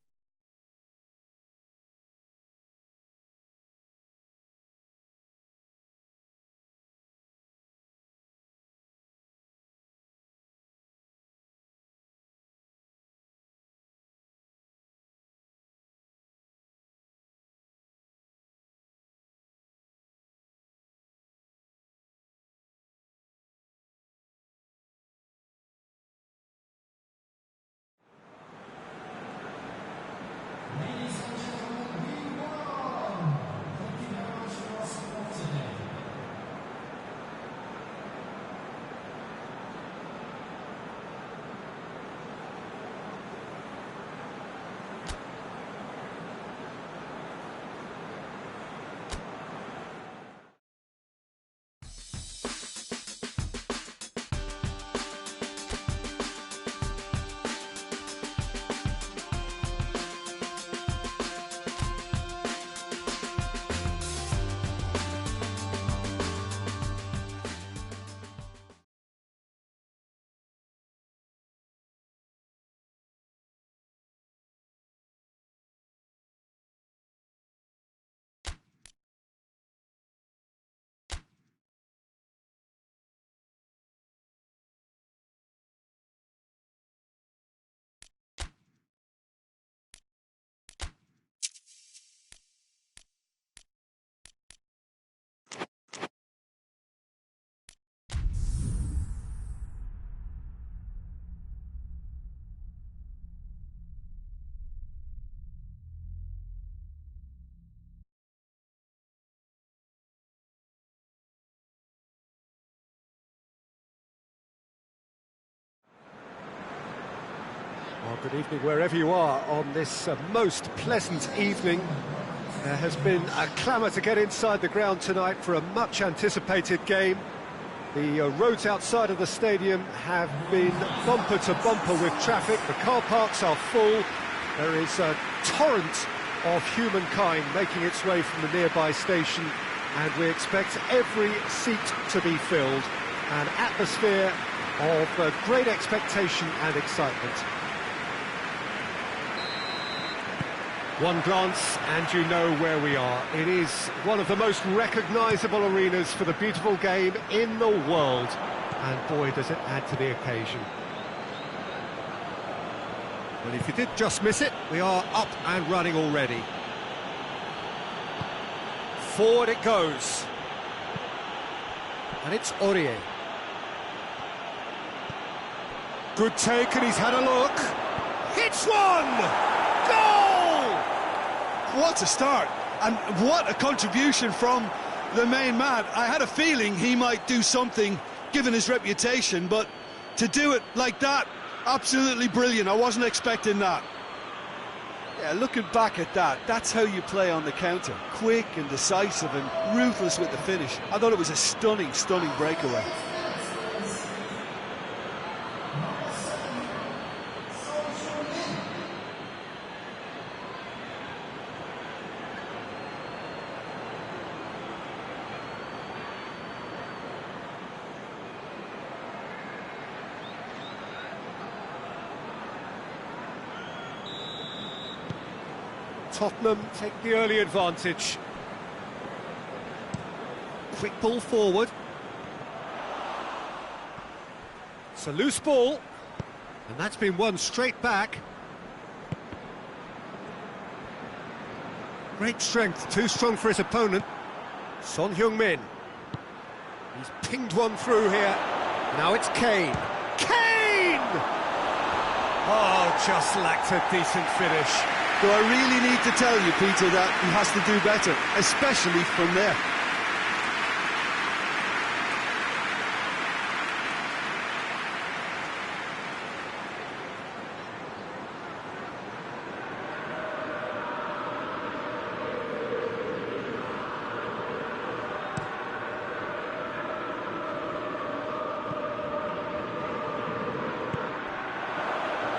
[SPEAKER 1] Well, good evening wherever you are on this most pleasant evening. There has been a clamour to get inside the ground tonight for a much-anticipated game. The roads outside of the stadium have been bumper to bumper with traffic. The car parks are full. There is a torrent of humankind making its way from the nearby station, and we expect every seat to be filled. An atmosphere of great expectation and excitement. One glance and you know where we are. It is one of the most recognisable arenas for the beautiful game in the world. And boy, does it add to the occasion. Well, if you did just miss it, we are up and running already. Forward it goes. And it's Aurier. Good take, and he's had a look. Hits one! Goal!
[SPEAKER 2] What a start, and what a contribution from the main man. I had a feeling he might do something, given his reputation, but to do it like that, absolutely brilliant. I wasn't expecting that.
[SPEAKER 3] Yeah, looking back at that, that's how you play on the counter. Quick and decisive and ruthless with the finish. I thought it was a stunning, stunning breakaway.
[SPEAKER 1] Tottenham take the early advantage. Quick ball forward. It's a loose ball, and that's been won straight back. Great strength, too strong for his opponent. Son Heung-min. He's pinged one through here. Now it's Kane. Kane! Oh, just lacked a decent finish.
[SPEAKER 3] Do I really need to tell you, Peter, that he has to do better, especially from there?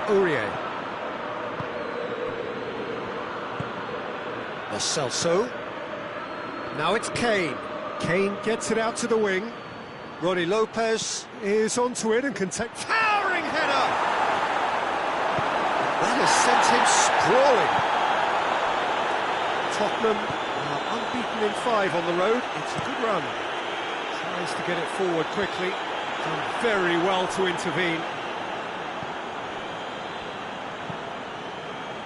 [SPEAKER 1] Aurier. Lo Celso. Now it's Kane. Kane gets it out to the wing. Ronnie Lopez is onto it and can take... Towering header! That has sent him sprawling. Tottenham are unbeaten in 5 on the road. It's a good run. Tries to get it forward quickly. Done very well to intervene.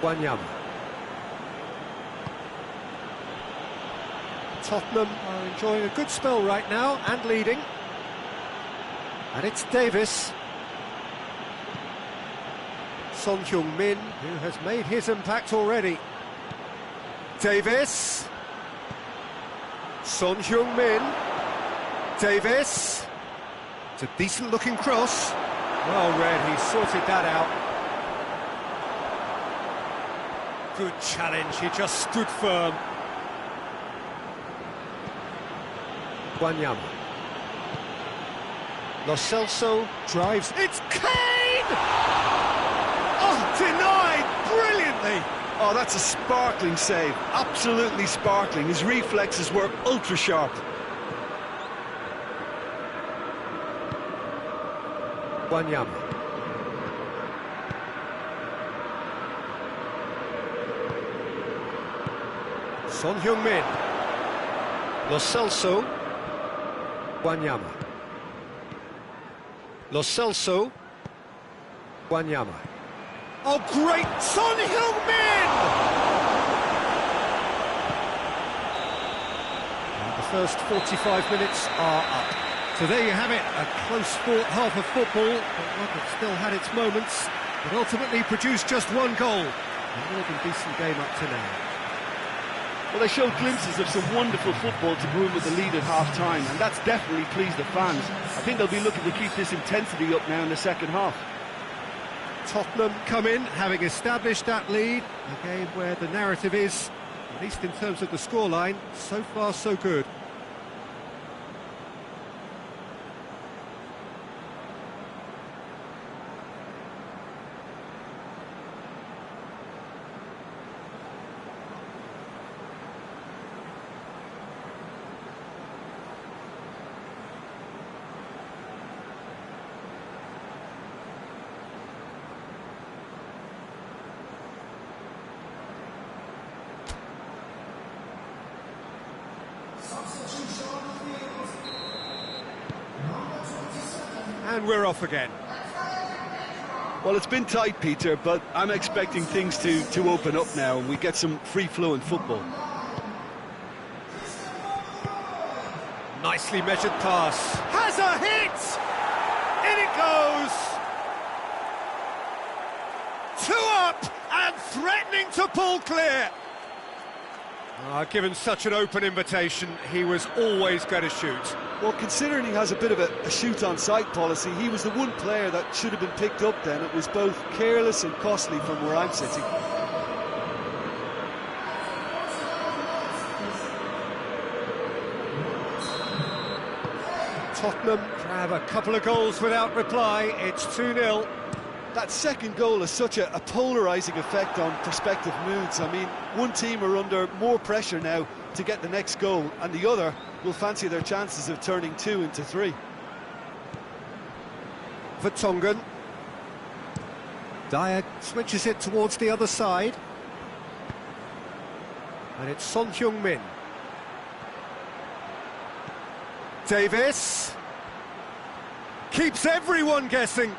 [SPEAKER 1] Wanyama. Tottenham are enjoying a good spell right now and leading. And it's Davis. Son Heung-min, who has made his impact already. Davis. Son Heung-min. Davis. It's a decent looking cross. Well read, he sorted that out. Good challenge, he just stood firm. Wanyama. Lo Celso drives. It's Kane! Oh, denied brilliantly!
[SPEAKER 3] Oh, that's a sparkling save. Absolutely sparkling. His reflexes were ultra sharp.
[SPEAKER 1] Wanyama. Son Heung-min. Lo Celso. Wanyama. Lo Celso. Wanyama. Oh, great! Son Heung-min! The first 45 minutes are up. So there you have it, a close-fought half of football, but one that still had its moments, but ultimately produced just one goal. A more than decent game up to now.
[SPEAKER 3] Well, they showed glimpses of some wonderful football to go in with the lead at half-time, and that's definitely pleased the fans. I think they'll be looking to keep this intensity up now in the second half.
[SPEAKER 1] Tottenham come in, having established that lead, a game where the narrative is, at least in terms of the scoreline, so far so good. And we're off again.
[SPEAKER 3] Well, it's been tight, Peter, but I'm expecting things to open up now and we get some free-flowing football.
[SPEAKER 1] Nicely measured pass. Has a hit! In it goes! 2 up and threatening to pull clear. Given such an open invitation, he was always going to shoot.
[SPEAKER 3] Well, considering he has a bit of a shoot-on-sight policy, he was the one player that should have been picked up then. It was both careless and costly from where I'm sitting.
[SPEAKER 1] Tottenham grab a couple of goals without reply. It's 2-0.
[SPEAKER 3] That second goal has such a polarising effect on prospective moods. I mean, one team are under more pressure now to get the next goal, and the other will fancy their chances of turning 2 into 3.
[SPEAKER 1] Vertonghen. Dyer switches it towards the other side. And it's Son Heung-min. Davis. Keeps everyone guessing.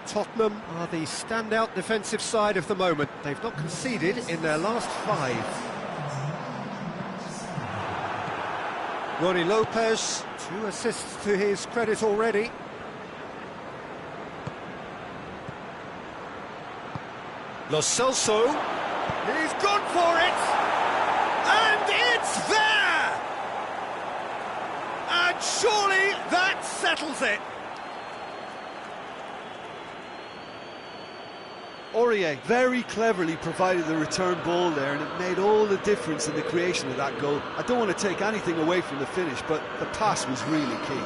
[SPEAKER 1] Tottenham are the standout defensive side of the moment. They've not conceded in their last 5. Ronnie Lopez, 2 assists to his credit already. Lo Celso, he's gone for it, and it's there! And surely that settles it.
[SPEAKER 3] Aurier very cleverly provided the return ball there, and it made all the difference in the creation of that goal. I don't want to take anything away from the finish, but the pass was really key.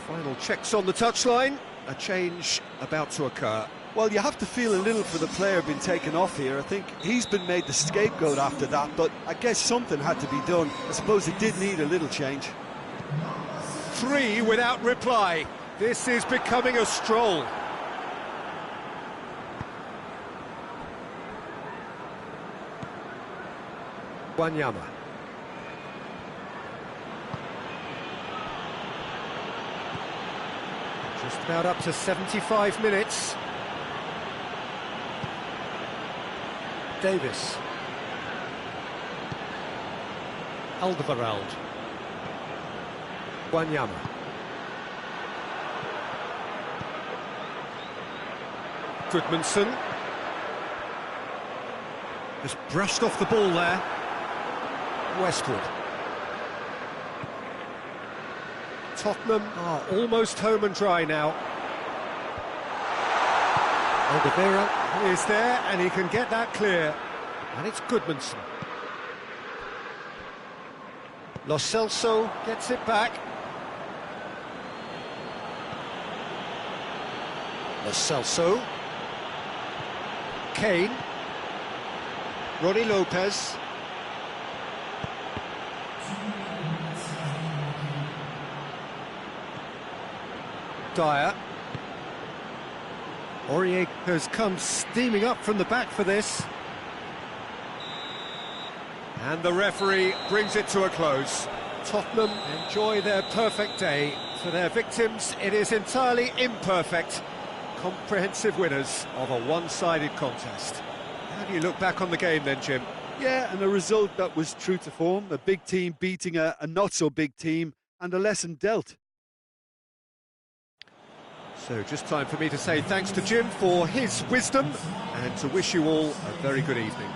[SPEAKER 1] Final checks on the touchline, a change about to occur.
[SPEAKER 3] Well, you have to feel a little for the player being taken off here. I think he's been made the scapegoat after that, but I guess something had to be done. I suppose it did need a little change.
[SPEAKER 1] 3 without reply. This is becoming a stroll. Wanyama. Just about up to 75 minutes. Davis. Alderweireld. Wanyama. Goodmanson. Just brushed off the ball there. Westwood. Tottenham are almost home and dry now. Alderweireld is there, and he can get that clear. And it's Goodmanson. Lo Celso gets it back. Lo Celso. Kane. Ronnie Lopez. Dyer. Aurier has come steaming up from the back for this. And the referee brings it to a close. Tottenham enjoy their perfect day. For their victims, it is entirely imperfect. Comprehensive winners of a one-sided contest. How do you look back on the game then, Jim?
[SPEAKER 3] Yeah, and a result that was true to form. A big team beating a not-so-big team, and a lesson dealt.
[SPEAKER 1] So just time for me to say thanks to Jim for his wisdom and to wish you all a very good evening.